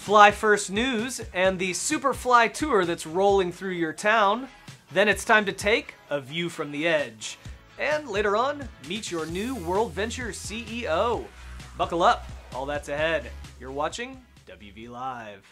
Flye First news and the Super Flye Tour that's rolling through your town. Then it's time to take a view from the edge. And later on, meet your new WorldVentures CEO. Buckle up, all that's ahead. You're watching WV Live.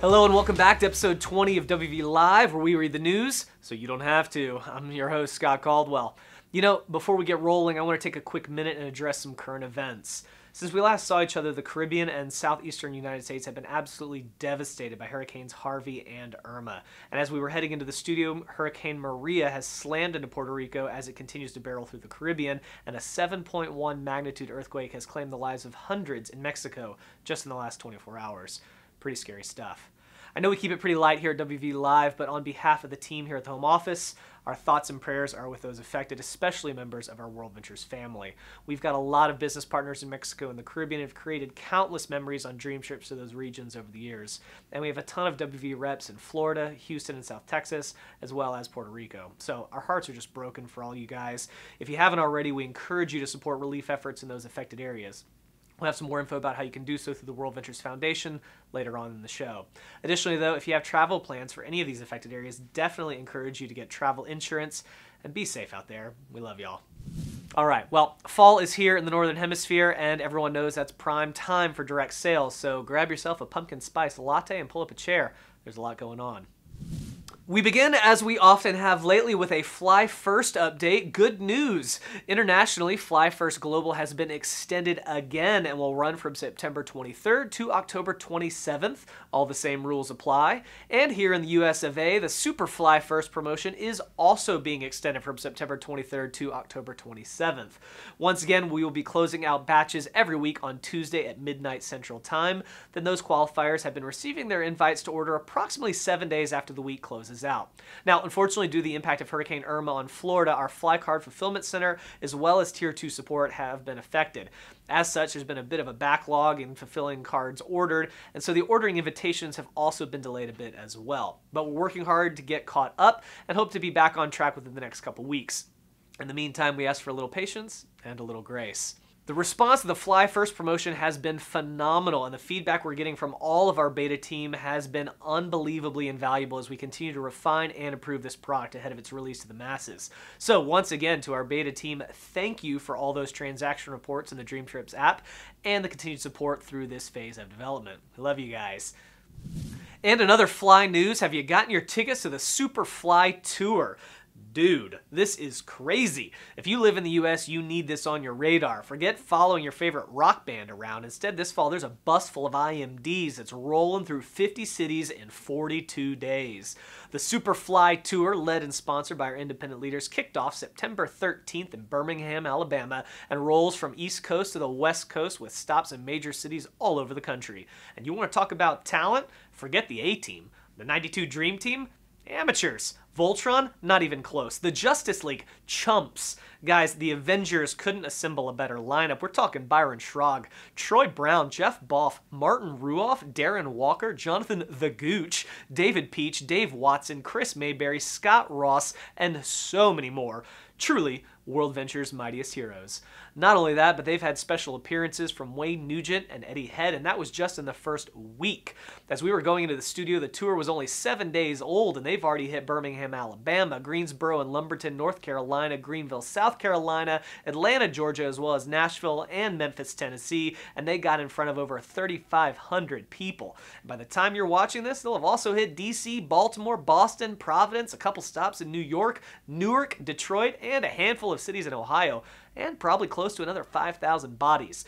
Hello and welcome back to episode 20 of WV Live, where we read the news so you don't have to. I'm your host, Scott Caldwell. You know, before we get rolling, I want to take a quick minute and address some current events. Since we last saw each other, the Caribbean and southeastern United States have been absolutely devastated by Hurricanes Harvey and Irma. And as we were heading into the studio, Hurricane Maria has slammed into Puerto Rico as it continues to barrel through the Caribbean, and a 7.1 magnitude earthquake has claimed the lives of hundreds in Mexico just in the last 24 hours. Pretty scary stuff. I know we keep it pretty light here at WV Live, but on behalf of the team here at the home office, our thoughts and prayers are with those affected, especially members of our WorldVentures family. We've got a lot of business partners in Mexico and the Caribbean and have created countless memories on DreamTrips to those regions over the years. And we have a ton of WV reps in Florida, Houston, and South Texas, as well as Puerto Rico. So our hearts are just broken for all you guys. If you haven't already, we encourage you to support relief efforts in those affected areas. We'll have some more info about how you can do so through the WorldVentures Foundation later on in the show. Additionally, though, if you have travel plans for any of these affected areas, definitely encourage you to get travel insurance and be safe out there. We love y'all. All right, well, fall is here in the Northern Hemisphere, and everyone knows that's prime time for direct sales, so grab yourself a pumpkin spice latte and pull up a chair. There's a lot going on. We begin, as we often have lately, with a Flye First update. Good news! Internationally, Flye First Global has been extended again and will run from September 23rd to October 27th. All the same rules apply. And here in the US of A, the Super Flye First promotion is also being extended from September 23rd to October 27th. Once again, we will be closing out batches every week on Tuesday at midnight Central Time. Then those qualifiers have been receiving their invites to order approximately 7 days after the week closes out. Now, unfortunately, due to the impact of Hurricane Irma on Florida, our Fly Card Fulfillment Center as well as Tier 2 support have been affected. As such, there's been a bit of a backlog in fulfilling cards ordered, and so the ordering invitations have also been delayed a bit as well. But we're working hard to get caught up and hope to be back on track within the next couple weeks. In the meantime, we ask for a little patience and a little grace. The response to the Flye First promotion has been phenomenal, and the feedback we're getting from all of our beta team has been unbelievably invaluable as we continue to refine and improve this product ahead of its release to the masses. So once again, to our beta team, thank you for all those transaction reports in the DreamTrips app and the continued support through this phase of development. I love you guys. And another Flye news, have you gotten your tickets to the Super Flye Tour? Dude, this is crazy. If you live in the US, you need this on your radar. Forget following your favorite rock band around. Instead, this fall, there's a bus full of IMDs that's rolling through 50 cities in 42 days. The Super Flye Tour, led and sponsored by our independent leaders, kicked off September 13th in Birmingham, Alabama, and rolls from East Coast to the West Coast with stops in major cities all over the country. And you want to talk about talent? Forget the A-Team. The 92 Dream Team? Amateurs. Voltron? Not even close. The Justice League? Chumps. Guys, the Avengers couldn't assemble a better lineup. We're talking Byron Schrog, Troy Brown, Jeff Boff, Martin Ruoff, Darren Walker, Jonathan the Gooch, David Peach, Dave Watson, Chris Mayberry, Scott Ross, and so many more. Truly, WorldVentures' mightiest heroes. Not only that, but they've had special appearances from Wayne Nugent and Eddie Head, and that was just in the first week. As we were going into the studio, the tour was only 7 days old, and they've already hit Birmingham, Alabama, Greensboro and Lumberton, North Carolina, Greenville, South Carolina, Atlanta, Georgia, as well as Nashville and Memphis, Tennessee, and they got in front of over 3,500 people. And by the time you're watching this, they'll have also hit DC, Baltimore, Boston, Providence, a couple stops in New York, Newark, Detroit, and a handful of cities in Ohio, and probably close to another 5,000 bodies.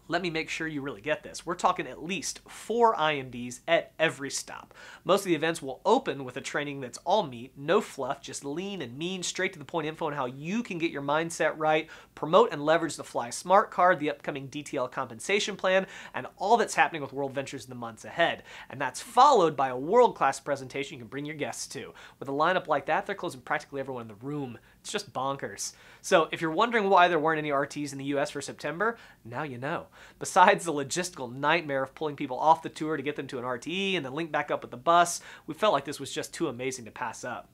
Let me make sure you really get this. We're talking at least 4 IMDs at every stop. Most of the events will open with a training that's all meat, no fluff, just lean and mean, straight to the point info on how you can get your mindset right, promote and leverage the Fly Smart Card, the upcoming DTL compensation plan, and all that's happening with WorldVentures in the months ahead. And that's followed by a world-class presentation you can bring your guests to. With a lineup like that, they're closing practically everyone in the room. It's just bonkers. So if you're wondering why there weren't any RTs in the US for September, now you know. Besides the logistical nightmare of pulling people off the tour to get them to an RTE and then link back up with the bus, we felt like this was just too amazing to pass up.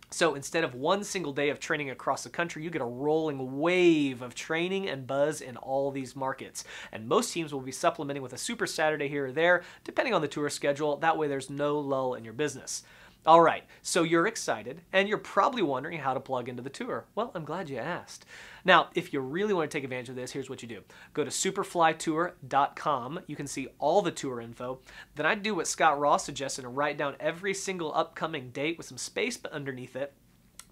So instead of one single day of training across the country, you get a rolling wave of training and buzz in all these markets. And most teams will be supplementing with a Super Saturday here or there, depending on the tour schedule. That way there's no lull in your business. All right, so you're excited, and you're probably wondering how to plug into the tour. Well, I'm glad you asked. Now, if you really want to take advantage of this, here's what you do. Go to superflytour.com. You can see all the tour info. Then I'd do what Scott Ross suggested and write down every single upcoming date with some space underneath it.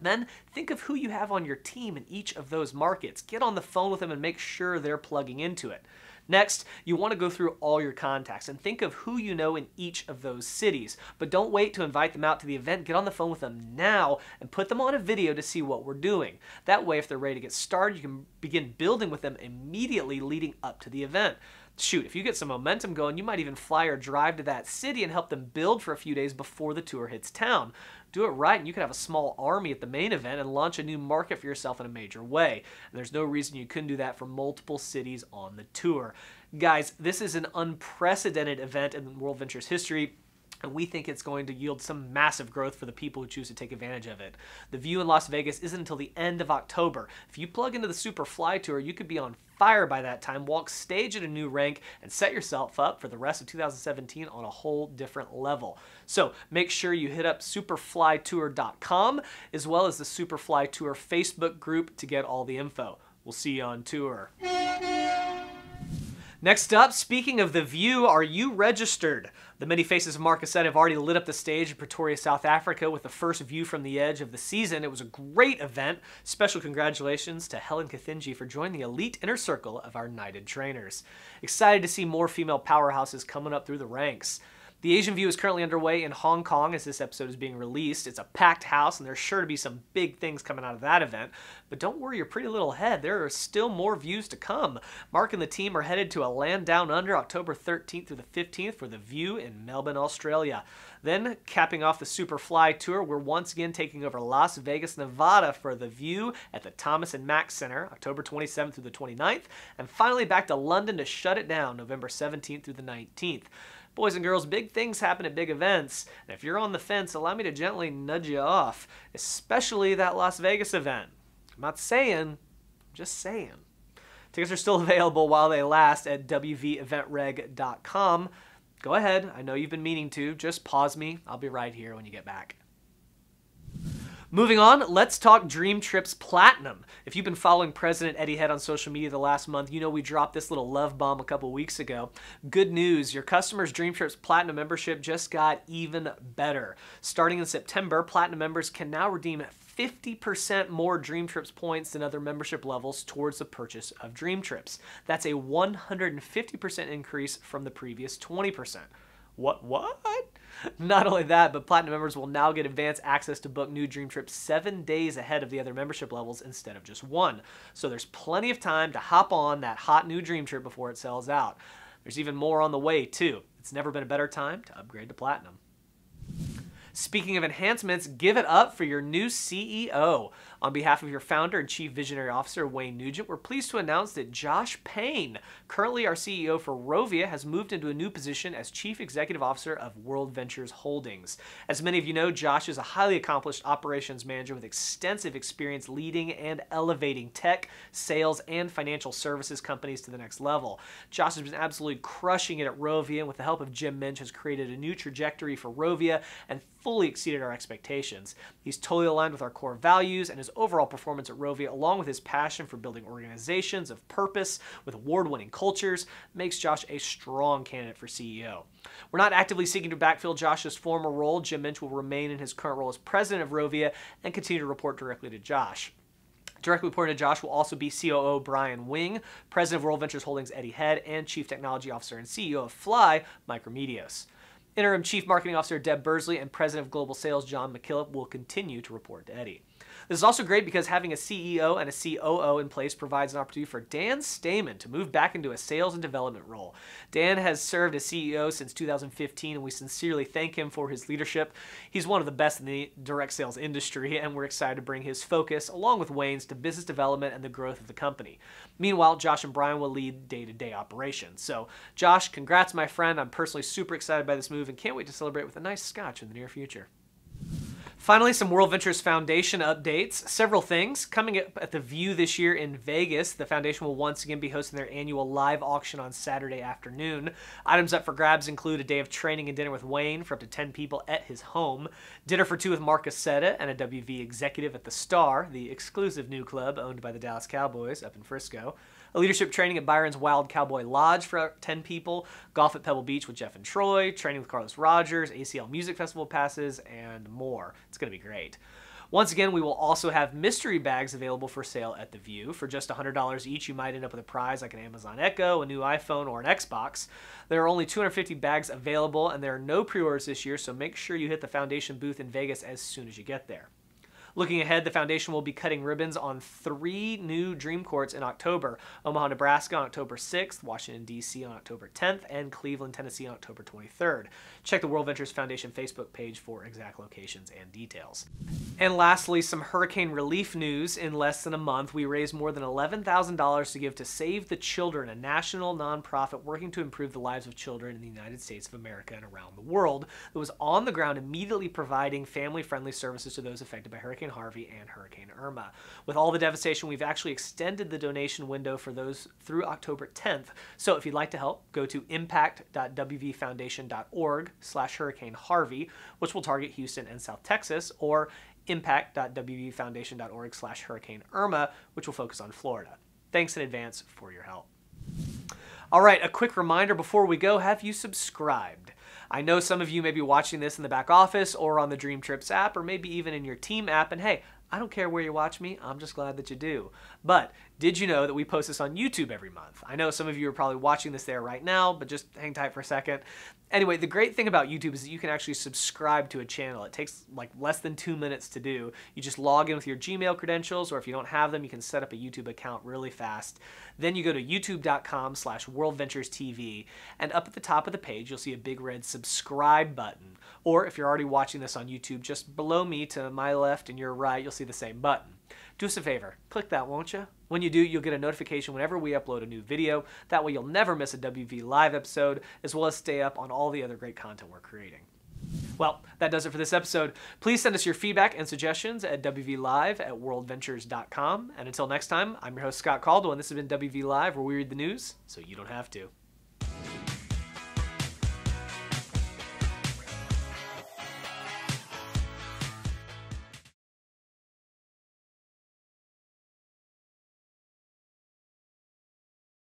Then think of who you have on your team in each of those markets. Get on the phone with them and make sure they're plugging into it. Next, you want to go through all your contacts and think of who you know in each of those cities. But don't wait to invite them out to the event. Get on the phone with them now and put them on a video to see what we're doing. That way, if they're ready to get started, you can begin building with them immediately leading up to the event. Shoot, if you get some momentum going, you might even fly or drive to that city and help them build for a few days before the tour hits town. Do it right and you could have a small army at the main event and launch a new market for yourself in a major way. And there's no reason you couldn't do that for multiple cities on the tour. Guys, this is an unprecedented event in WorldVentures history, and we think it's going to yield some massive growth for the people who choose to take advantage of it. The view in Las Vegas isn't until the end of October. If you plug into the Super Flye Tour, you could be on fire by that time, walk stage at a new rank, and set yourself up for the rest of 2017 on a whole different level. So make sure you hit up superflytour.com as well as the Super Flye Tour Facebook group to get all the info. We'll see you on tour. Next up, speaking of the view, are you registered? The many faces of Marcus said have already lit up the stage in Pretoria, South Africa with the first view from the edge of the season. It was a great event. Special congratulations to Helen Kathinji for joining the elite inner circle of our knighted trainers. Excited to see more female powerhouses coming up through the ranks. The Asian View is currently underway in Hong Kong as this episode is being released. It's a packed house, and there's sure to be some big things coming out of that event. But don't worry your pretty little head. There are still more views to come. Mark and the team are headed to a land down under October 13th through the 15th for the View in Melbourne, Australia. Then, capping off the Super Flye Tour, we're once again taking over Las Vegas, Nevada for the View at the Thomas and Mack Center, October 27th through the 29th. And finally back to London to shut it down, November 17th through the 19th. Boys and girls, big things happen at big events, and if you're on the fence, allow me to gently nudge you off, especially that Las Vegas event. I'm not saying, I'm just saying. Tickets are still available while they last at wveventreg.com. Go ahead, I know you've been meaning to, just pause me, I'll be right here when you get back. Moving on, let's talk DreamTrips Platinum. If you've been following President Eddie Head on social media the last month, you know we dropped this little love bomb a couple weeks ago. Good news, your customers' DreamTrips Platinum membership just got even better. Starting in September, Platinum members can now redeem 50% more DreamTrips points than other membership levels towards the purchase of DreamTrips. That's a 150% increase from the previous 20%. What? Not only that, but Platinum members will now get advanced access to book new DreamTrips 7 days ahead of the other membership levels instead of just 1. So there's plenty of time to hop on that hot new Dream Trip before it sells out. There's even more on the way, too. It's never been a better time to upgrade to Platinum. Speaking of enhancements, give it up for your new CEO. On behalf of your founder and chief visionary officer, Wayne Nugent, we're pleased to announce that Josh Paine, currently our CEO for Rovia, has moved into a new position as chief executive officer of WorldVentures Holdings. As many of you know, Josh is a highly accomplished operations manager with extensive experience leading and elevating tech, sales, and financial services companies to the next level. Josh has been absolutely crushing it at Rovia, and with the help of Jim Minch has created a new trajectory for Rovia and fully exceeded our expectations. He's totally aligned with our core values, and his overall performance at Rovia, along with his passion for building organizations of purpose with award-winning cultures, makes Josh a strong candidate for CEO. We're not actively seeking to backfill Josh's former role. Jim Minch will remain in his current role as president of Rovia and continue to report directly to Josh. Directly reporting to Josh will also be COO Brian Wing, President of WorldVentures Holdings Eddie Head, and Chief Technology Officer and CEO of Flye, Mike Remedios. Interim Chief Marketing Officer Deb Bursley and President of Global Sales John McKillop will continue to report to Eddie. This is also great because having a CEO and a COO in place provides an opportunity for Dan Stammen to move back into a sales and development role. Dan has served as CEO since 2015, and we sincerely thank him for his leadership. He's one of the best in the direct sales industry, and we're excited to bring his focus, along with Wayne's, to business development and the growth of the company. Meanwhile, Josh and Brian will lead day-to-day operations. So, Josh, congrats, my friend. I'm personally super excited by this move and can't wait to celebrate with a nice scotch in the near future. Finally, some WorldVentures Foundation updates. Several things. Coming up at the View this year in Vegas, the foundation will once again be hosting their annual live auction on Saturday afternoon. Items up for grabs include a day of training and dinner with Wayne for up to 10 people at his home, dinner for 2 with Mark Aceta and a WV executive at the Star, the exclusive new club owned by the Dallas Cowboys up in Frisco, a leadership training at Byron's Wild Cowboy Lodge for 10 people, golf at Pebble Beach with Jeff and Troy, training with Carlos Rogers, ACL Music Festival passes, and more. It's going to be great. Once again, we will also have mystery bags available for sale at the View. For just $100 each, you might end up with a prize like an Amazon Echo, a new iPhone, or an Xbox. There are only 250 bags available, and there are no pre-orders this year, so make sure you hit the Foundation booth in Vegas as soon as you get there. Looking ahead, the Foundation will be cutting ribbons on 3 new Dream Courts in October: Omaha, Nebraska on October 6th, Washington, D.C. on October 10th, and Cleveland, Tennessee on October 23rd. Check the WorldVentures Foundation Facebook page for exact locations and details. And lastly, some hurricane relief news. In less than a month, we raised more than $11,000 to give to Save the Children, a national nonprofit working to improve the lives of children in the United States of America and around the world, that was on the ground immediately providing family-friendly services to those affected by Hurricane Harvey and Hurricane Irma. With all the devastation, we've actually extended the donation window for those through October 10th. So if you'd like to help, go to impact.wvfoundation.org/Hurricane Harvey, which will target Houston and South Texas, or impact.wvfoundation.org/Hurricane Irma, which will focus on Florida. Thanks in advance for your help. All right, a quick reminder before we go, have you subscribed? I know some of you may be watching this in the back office or on the DreamTrips app, or maybe even in your team app, and hey, I don't care where you watch me, I'm just glad that you do. But did you know that we post this on YouTube every month? I know some of you are probably watching this there right now, but just hang tight for a second. Anyway, the great thing about YouTube is that you can actually subscribe to a channel. It takes like less than 2 minutes to do. You just log in with your Gmail credentials, or if you don't have them, you can set up a YouTube account really fast. Then you go to youtube.com/WorldVenturesTV, and up at the top of the page, you'll see a big red subscribe button. Or if you're already watching this on YouTube, just below me to my left and your right, you'll see the same button. Do us a favor, click that, won't you? When you do, you'll get a notification whenever we upload a new video. That way you'll never miss a WV Live episode, as well as stay up on all the other great content we're creating. Well, that does it for this episode. Please send us your feedback and suggestions at wvlive@worldventures.com. And until next time, I'm your host, Scott Caldwell, and this has been WV Live, where we read the news so you don't have to.